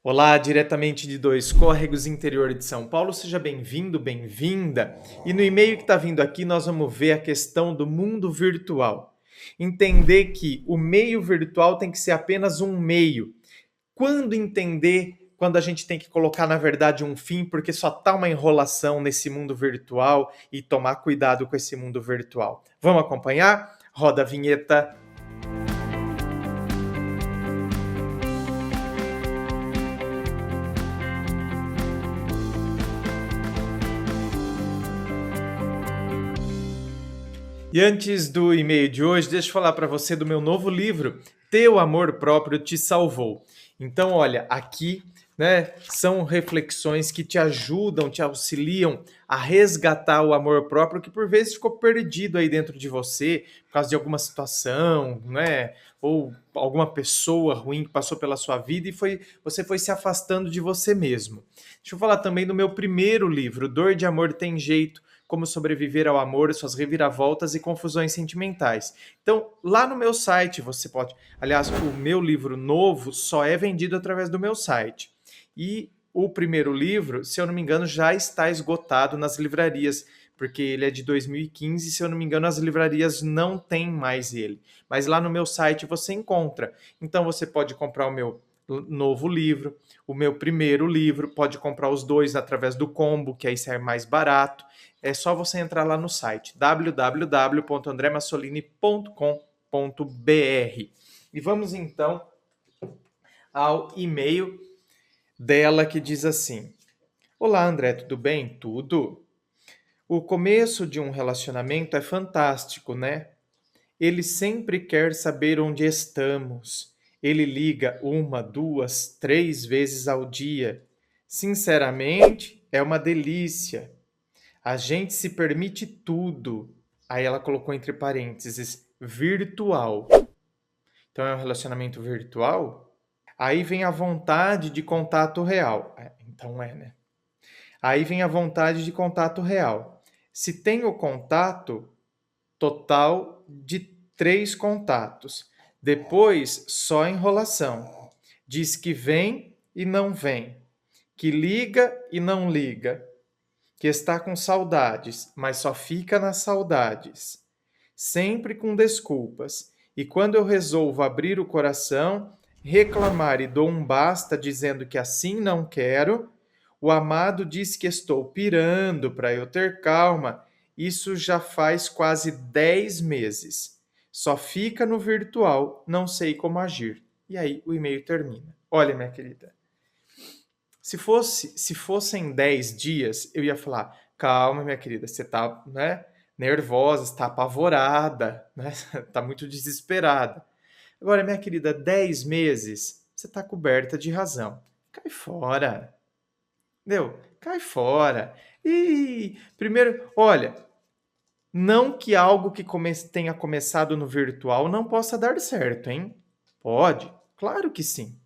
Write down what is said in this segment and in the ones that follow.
Olá, diretamente de Dois Córregos, interior de São Paulo. Seja bem-vindo, bem-vinda. E no e-mail que está vindo aqui, nós vamos ver a questão do mundo virtual. Entender que o meio virtual tem que ser apenas um meio. Quando entender quando a gente tem que colocar, na verdade, um fim, porque só tá uma enrolação nesse mundo virtual e tomar cuidado com esse mundo virtual. Vamos acompanhar? Roda a vinheta. E antes do e-mail de hoje, deixa eu falar para você do meu novo livro, Teu Amor Próprio Te Salvou. Então, olha, aqui, são reflexões que te ajudam, te auxiliam a resgatar o amor próprio que por vezes ficou perdido aí dentro de você, por causa de alguma situação, ou alguma pessoa ruim que passou pela sua vida e você foi se afastando de você mesmo. Deixa eu falar também do meu primeiro livro, Dor de Amor Tem Jeito, como sobreviver ao amor, suas reviravoltas e confusões sentimentais. Então, lá no meu site você pode... Aliás, o meu livro novo só é vendido através do meu site. E o primeiro livro, se eu não me engano, já está esgotado nas livrarias, porque ele é de 2015, se eu não me engano, as livrarias não têm mais ele. Mas lá no meu site você encontra. Então, você pode comprar o meu novo livro, o meu primeiro livro, pode comprar os dois através do combo, que aí sai mais barato. É só você entrar lá no site www.andremassolini.com.br. E vamos então ao e-mail dela que diz assim: Olá, André, tudo bem? Tudo. O começo de um relacionamento é fantástico, né? Ele sempre quer saber onde estamos. Ele liga 1, 2, 3 vezes ao dia. Sinceramente, é uma delícia. A gente se permite tudo. Aí ela colocou entre parênteses, virtual. Então é um relacionamento virtual? Aí vem a vontade de contato real. Então né? Aí vem a vontade de contato real. Se tem o contato, total de 3 contatos. Depois, só enrolação. Diz que vem e não vem. Que liga e não liga. Que está com saudades, mas só fica nas saudades. Sempre com desculpas. E quando eu resolvo abrir o coração, reclamar e dou um basta dizendo que assim não quero, o amado diz que estou pirando para eu ter calma. Isso já faz quase 10 meses. Só fica no virtual, não sei como agir. E aí o e-mail termina. Olha, minha querida, se fossem 10 dias, eu ia falar, calma, minha querida, você tá, nervosa, está apavorada, tá muito desesperada. Agora, minha querida, 10 meses, você tá coberta de razão. Cai fora. Entendeu? Cai fora. E primeiro, olha, não que algo que tenha começado no virtual não possa dar certo, hein? Pode, claro que sim.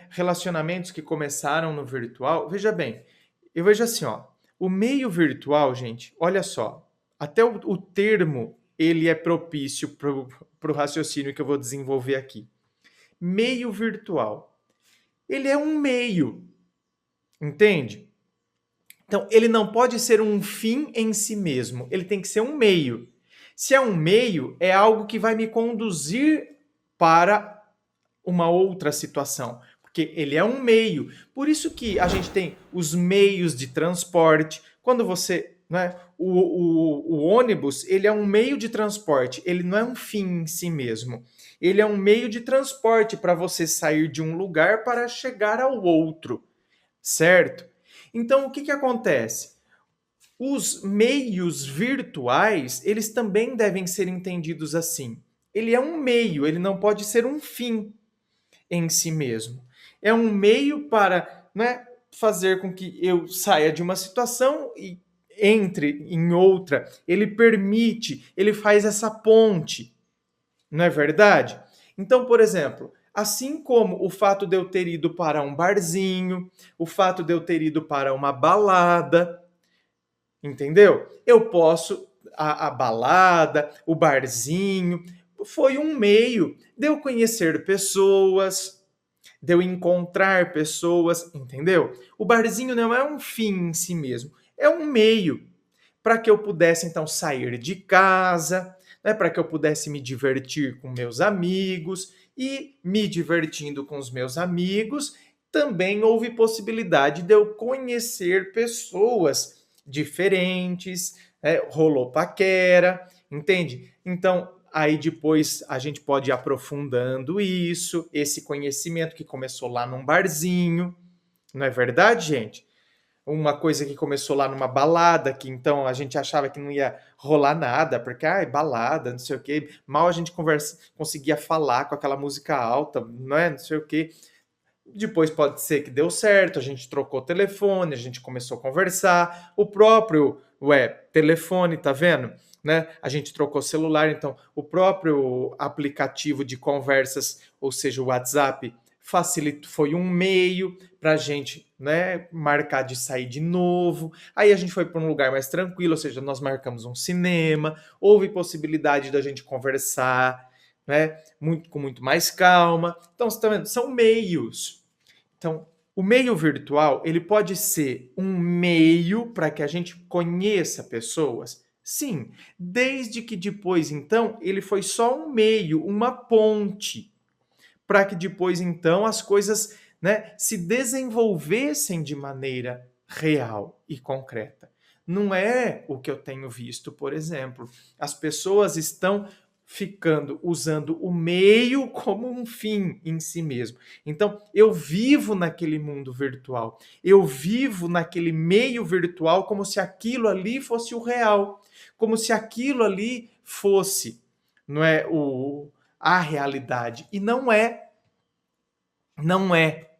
Relacionamentos que começaram no virtual, veja bem, eu vejo assim, ó, o meio virtual, gente, olha só, até o termo ele é propício para o raciocínio que eu vou desenvolver aqui. Meio virtual. Ele é um meio, entende? Então, ele não pode ser um fim em si mesmo, ele tem que ser um meio. Se é um meio, é algo que vai me conduzir para uma outra situação, porque ele é um meio. Por isso que a gente tem os meios de transporte. Quando você, o ônibus, ele é um meio de transporte, ele não é um fim em si mesmo. Ele é um meio de transporte para você sair de um lugar para chegar ao outro, certo? Então, o que acontece? Os meios virtuais, eles também devem ser entendidos assim. Ele é um meio, ele não pode ser um fim em si mesmo. É um meio para fazer com que eu saia de uma situação e entre em outra. Ele permite, ele faz essa ponte. Não é verdade? Então, por exemplo, assim como o fato de eu ter ido para um barzinho, o fato de eu ter ido para uma balada, entendeu? Eu posso, a balada, o barzinho, foi um meio de eu conhecer pessoas, de eu encontrar pessoas, entendeu? O barzinho não é um fim em si mesmo, é um meio para que eu pudesse então sair de casa, né, para que eu pudesse me divertir com meus amigos e me divertindo com os meus amigos, também houve possibilidade de eu conhecer pessoas diferentes, rolou paquera, entende? Então, aí depois a gente pode ir aprofundando isso, esse conhecimento que começou lá num barzinho, não é verdade, gente? Uma coisa que começou lá numa balada, que então a gente achava que não ia rolar nada, porque, ai, balada, não sei o quê, mal a gente conseguia falar com aquela música alta, não é? Não sei o quê. Depois pode ser que deu certo, a gente trocou o telefone, a gente começou a conversar, o próprio, telefone, tá vendo? Né? A gente trocou o celular, então o próprio aplicativo de conversas, ou seja, o WhatsApp, facilitou, foi um meio para a gente, né, marcar de sair de novo. Aí a gente foi para um lugar mais tranquilo, ou seja, nós marcamos um cinema, houve possibilidade da gente conversar, né, com muito mais calma. Então, você está vendo? São meios. Então, o meio virtual, ele pode ser um meio para que a gente conheça pessoas? Sim, desde que depois, então, ele foi só um meio, uma ponte, para que depois, então, as coisas, né, se desenvolvessem de maneira real e concreta. Não é o que eu tenho visto, por exemplo. As pessoas estão ficando usando o meio como um fim em si mesmo. Então, eu vivo naquele mundo virtual. Eu vivo naquele meio virtual como se aquilo ali fosse o real, como se aquilo ali fosse, não é, a realidade. E não é. Não é.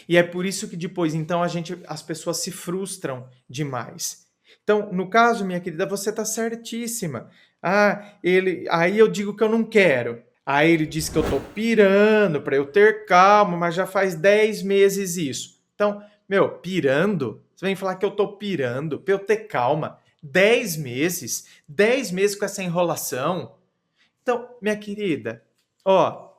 E é por isso que depois, então, as pessoas se frustram demais. Então, no caso, minha querida, você está certíssima. Aí eu digo que eu não quero. Aí ele diz que eu estou pirando para eu ter calma, mas já faz 10 meses isso. Então, meu, pirando? Você vem falar que eu estou pirando para eu ter calma? 10 meses? 10 meses com essa enrolação? Então, minha querida, ó,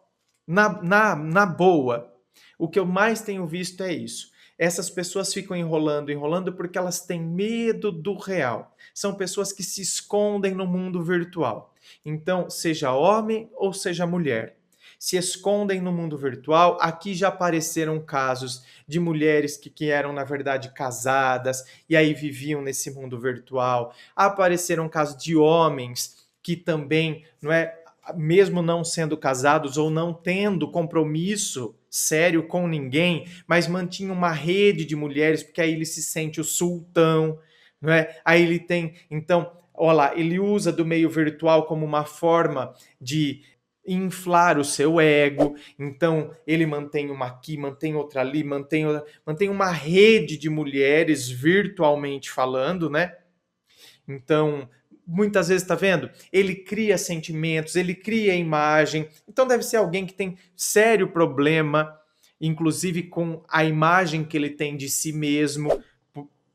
na boa, o que eu mais tenho visto é isso. Essas pessoas ficam enrolando, enrolando porque elas têm medo do real. São pessoas que se escondem no mundo virtual. Então, seja homem ou seja mulher, se escondem no mundo virtual. Aqui já apareceram casos de mulheres que eram, na verdade, casadas e aí viviam nesse mundo virtual. Apareceram casos de homens que também, não é, mesmo não sendo casados ou não tendo compromisso sério com ninguém, mas mantinha uma rede de mulheres, porque aí ele se sente o sultão, não é? Aí ele tem, então, olha lá, ele usa do meio virtual como uma forma de inflar o seu ego, então ele mantém uma aqui, mantém outra ali, mantém uma rede de mulheres virtualmente falando, né? Então, muitas vezes, tá vendo? Ele cria sentimentos, ele cria imagem. Então, deve ser alguém que tem sério problema, inclusive com a imagem que ele tem de si mesmo,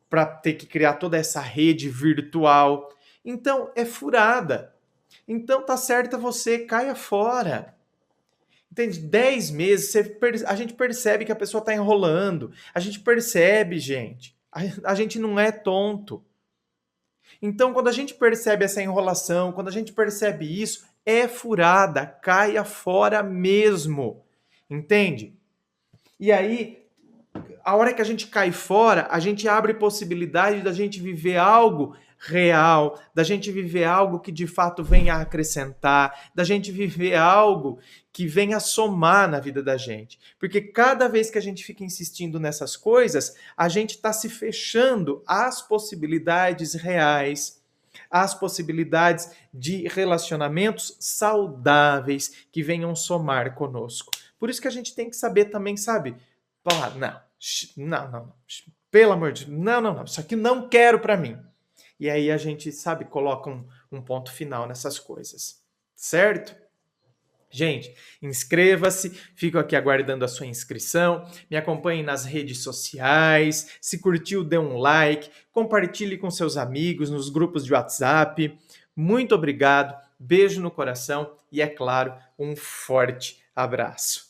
para ter que criar toda essa rede virtual. Então, é furada. Então, tá certa você, caia fora. Entende? 10 meses, a gente percebe que a pessoa tá enrolando. A gente percebe, gente. A gente não é tonto. Então, quando a gente percebe essa enrolação, quando a gente percebe isso, é furada, caia fora mesmo. Entende? E aí, a hora que a gente cai fora, a gente abre possibilidade da gente viver algo real, da gente viver algo que de fato venha a acrescentar, da gente viver algo que venha somar na vida da gente. Porque cada vez que a gente fica insistindo nessas coisas, a gente está se fechando às possibilidades reais, às possibilidades de relacionamentos saudáveis que venham somar conosco. Por isso que a gente tem que saber também, sabe? Falar, não. Pelo amor de Deus, não. Isso aqui não quero para mim. E aí a gente, sabe, coloca um ponto final nessas coisas. Certo? Gente, inscreva-se, fico aqui aguardando a sua inscrição, me acompanhe nas redes sociais, se curtiu, dê um like, compartilhe com seus amigos nos grupos de WhatsApp. Muito obrigado, beijo no coração e, é claro, um forte abraço.